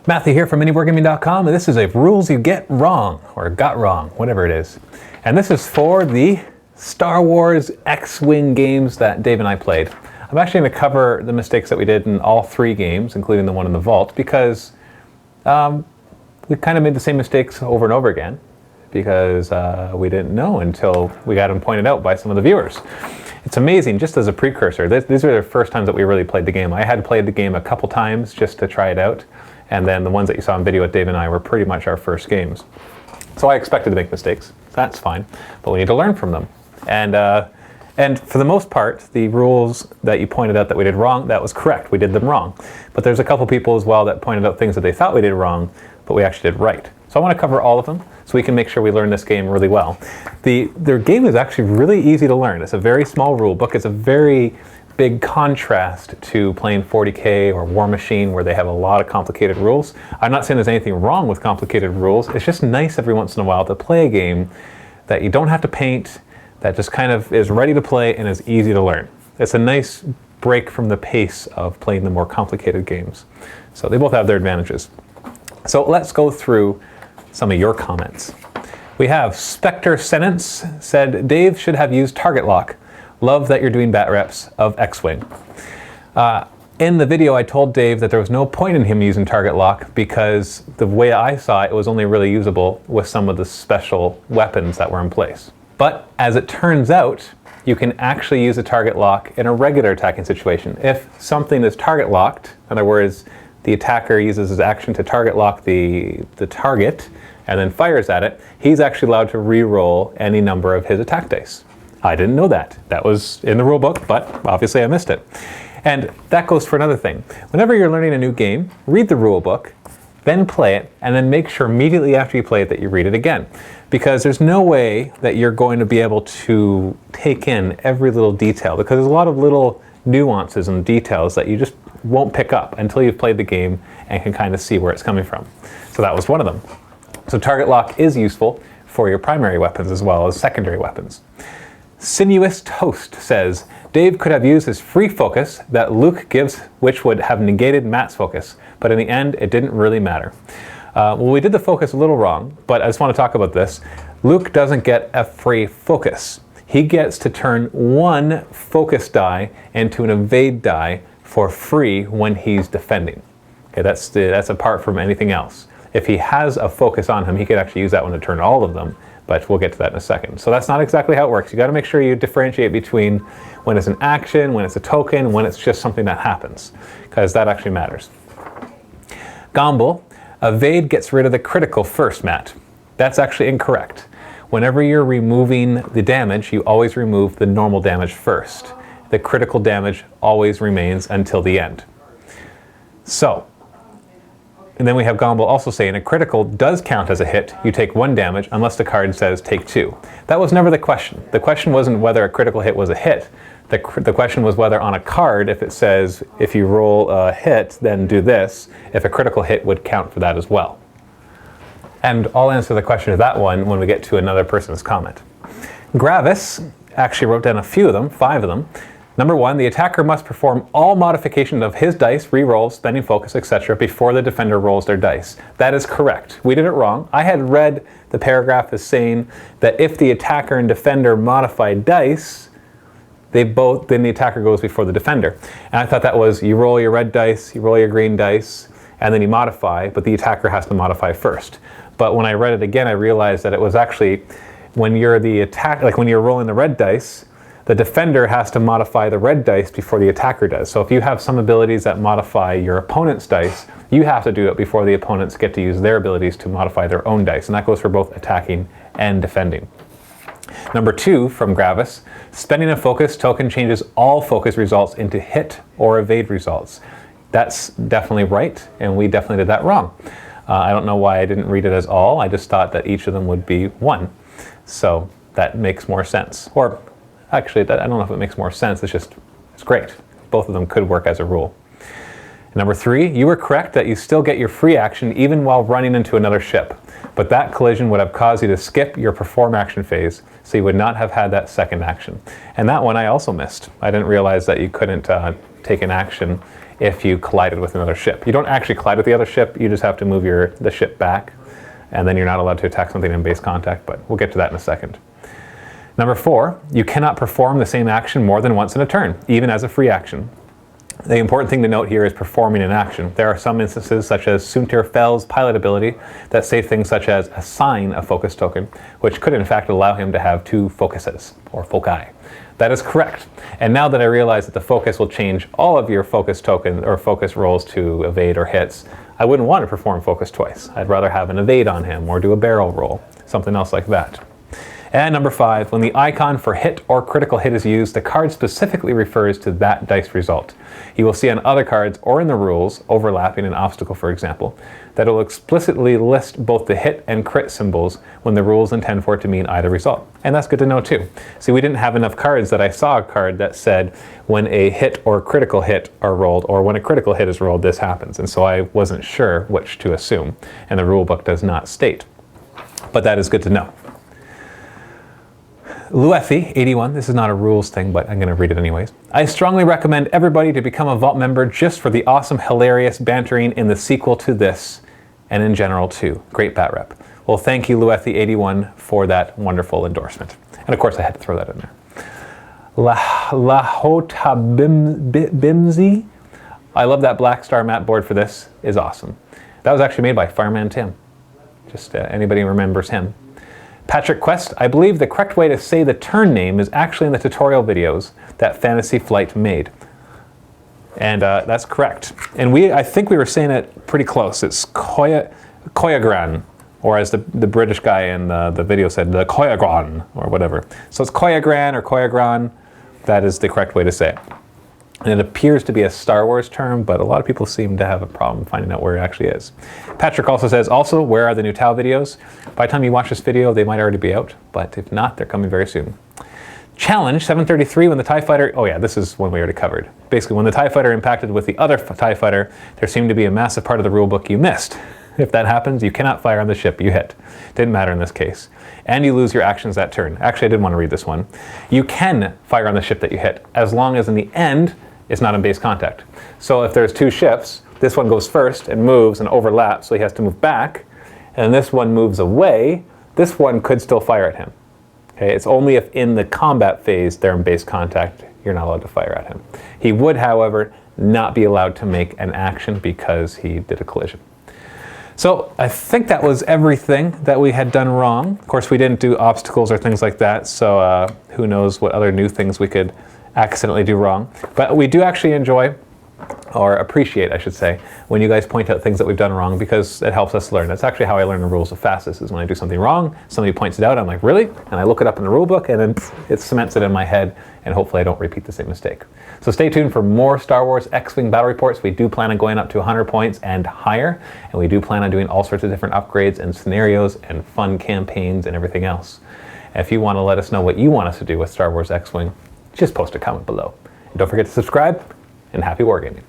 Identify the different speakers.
Speaker 1: Matthew here from MiniWarGaming.com, and this is a rules you get wrong, or got wrong, whatever it is. And this is for the Star Wars X-Wing games that Dave and I played. I'm actually going to cover the mistakes that we did in all three games, including the one in the vault, because we kind of made the same mistakes over and over again, because we didn't know until we got them pointed out by some of the viewers. It's amazing, just as a precursor, these are the first times that we really played the game. I had played the game a couple times just to try it out, and then the ones that you saw in video with Dave and I were pretty much our first games. So I expected to make mistakes. That's fine, but we need to learn from them. And for the most part, the rules that you pointed out that we did wrong, that was correct. We did them wrong. But there's a couple people as well that pointed out things that they thought we did wrong, but we actually did right. So I want to cover all of them so we can make sure we learn this game really well. Their game is actually really easy to learn. It's a very small rule book. It's a very big contrast to playing 40K or War Machine, where they have a lot of complicated rules. I'm not saying there's anything wrong with complicated rules. It's just nice every once in a while to play a game that you don't have to paint, that just kind of is ready to play and is easy to learn. It's a nice break from the pace of playing the more complicated games. So they both have their advantages. So let's go through some of your comments. We have Spectre Sentence said, Dave should have used target lock. Love that you're doing bat reps of X-Wing. In the video, I told Dave that there was no point in him using target lock because the way I saw it, it was only really usable with some of the special weapons that were in place. But as it turns out, you can actually use a target lock in a regular attacking situation. If something is target locked, in other words, the attacker uses his action to target lock the target and then fires at it, he's actually allowed to re-roll any number of his attack dice. I didn't know that. That was in the rule book, but obviously I missed it. And that goes for another thing. Whenever you're learning a new game, read the rule book, then play it, and then make sure immediately after you play it that you read it again. Because there's no way that you're going to be able to take in every little detail, because there's a lot of little nuances and details that you just won't pick up until you've played the game and can kind of see where it's coming from. So that was one of them. So target lock is useful for your primary weapons as well as secondary weapons. Sinuous Toast says, Dave could have used his free focus that Luke gives, which would have negated Matt's focus, but in the end, it didn't really matter. Well, we did the focus a little wrong, but I just want to talk about this. Luke doesn't get a free focus. He gets to turn one focus die into an evade die for free when he's defending. Okay, that's apart from anything else. If he has a focus on him, he could actually use that one to turn all of them, but we'll get to that in a second. So that's not exactly how it works. You got to make sure you differentiate between when it's an action, when it's a token, when it's just something that happens, because that actually matters. Gomble, evade gets rid of the critical first, Matt. That's actually incorrect. Whenever you're removing the damage, you always remove the normal damage first. The critical damage always remains until the end. So, and then we have Gomble also saying a critical does count as a hit. You take 1 damage unless the card says take 2. That was never the question. The question wasn't whether a critical hit was a hit. The question was whether on a card, if it says if you roll a hit, then do this, if a critical hit would count for that as well. And I'll answer the question of that one when we get to another person's comment. Gravis actually wrote down a few of them, 5 of them. Number 1, the attacker must perform all modification of his dice, re-rolls, spending focus, etc. before the defender rolls their dice. That is correct. We did it wrong. I had read the paragraph as saying that if the attacker and defender modify dice, then the attacker goes before the defender. And I thought that was you roll your red dice, you roll your green dice, and then you modify, but the attacker has to modify first. But when I read it again, I realized that it was actually when you're when you're rolling the red dice, the defender has to modify the red dice before the attacker does. So if you have some abilities that modify your opponent's dice, you have to do it before the opponents get to use their abilities to modify their own dice. And that goes for both attacking and defending. Number 2 from Gravis, spending a focus token changes all focus results into hit or evade results. That's definitely right, and we definitely did that wrong. I don't know why I didn't read it as all. I just thought that each of them would be 1. So that makes more sense. Or actually, I don't know if it makes more sense. It's great. Both of them could work as a rule. Number 3, you were correct that you still get your free action even while running into another ship. But that collision would have caused you to skip your perform action phase, so you would not have had that second action. And that one I also missed. I didn't realize that you couldn't take an action if you collided with another ship. You don't actually collide with the other ship, you just have to move the ship back, and then you're not allowed to attack something in base contact, but we'll get to that in a second. Number 4, you cannot perform the same action more than once in a turn, even as a free action. The important thing to note here is performing an action. There are some instances, such as Suntir Fell's pilot ability, that say things such as assign a focus token, which could in fact allow him to have 2 focuses, or foci. That is correct. And now that I realize that the focus will change all of your focus token or focus rolls to evade or hits, I wouldn't want to perform focus twice. I'd rather have an evade on him or do a barrel roll, something else like that. And number 5, when the icon for hit or critical hit is used, the card specifically refers to that dice result. You will see on other cards or in the rules, overlapping an obstacle for example, that it will explicitly list both the hit and crit symbols when the rules intend for it to mean either result. And that's good to know too. See, we didn't have enough cards that I saw a card that said when a hit or critical hit are rolled, or when a critical hit is rolled, this happens. And so I wasn't sure which to assume, and the rule book does not state. But that is good to know. Luethi, 81, this is not a rules thing, but I'm going to read it anyways. I strongly recommend everybody to become a Vault member just for the awesome, hilarious bantering in the sequel to this, and in general too. Great bat rep. Well, thank you, Luethi, 81, for that wonderful endorsement. And of course, I had to throw that in there. Lahota Bimzi, I love that Black Star mat board for this, is awesome. That was actually made by Fireman Tim. Just anybody remembers him. Patrick Quest, I believe the correct way to say the turn name is actually in the tutorial videos that Fantasy Flight made. And that's correct. And I think we were saying it pretty close. It's Koyagran, or as the British guy in the video said, the Koyagran, or whatever. So it's Koyagran or Koyagran. That is the correct way to say it. And it appears to be a Star Wars term, but a lot of people seem to have a problem finding out where it actually is. Patrick also says, also, where are the new Tau videos? By the time you watch this video, they might already be out, but if not, they're coming very soon. Challenge 733, when the TIE Fighter, oh yeah, this is one we already covered. Basically, when the TIE Fighter impacted with the other TIE Fighter, there seemed to be a massive part of the rulebook you missed. If that happens, you cannot fire on the ship you hit. Didn't matter in this case. And you lose your actions that turn. Actually, I did want to read this one. You can fire on the ship that you hit, as long as in the end, it's not in base contact. So if there's 2 ships, this one goes first and moves and overlaps, so he has to move back, and this one moves away, this one could still fire at him. Okay, it's only if in the combat phase they're in base contact, you're not allowed to fire at him. He would, however, not be allowed to make an action because he did a collision. So I think that was everything that we had done wrong. Of course, we didn't do obstacles or things like that, so who knows what other new things we could accidentally do wrong. But we do actually enjoy, or appreciate I should say, when you guys point out things that we've done wrong, because it helps us learn. That's actually how I learn the rules the fastest, is when I do something wrong, somebody points it out, I'm like, really? And I look it up in the rule book, and then it cements it in my head, and hopefully I don't repeat the same mistake. So stay tuned for more Star Wars X-Wing battle reports. We do plan on going up to 100 points and higher, and we do plan on doing all sorts of different upgrades and scenarios and fun campaigns and everything else. If you want to let us know what you want us to do with Star Wars X-Wing, just post a comment below. And don't forget to subscribe, and happy wargaming.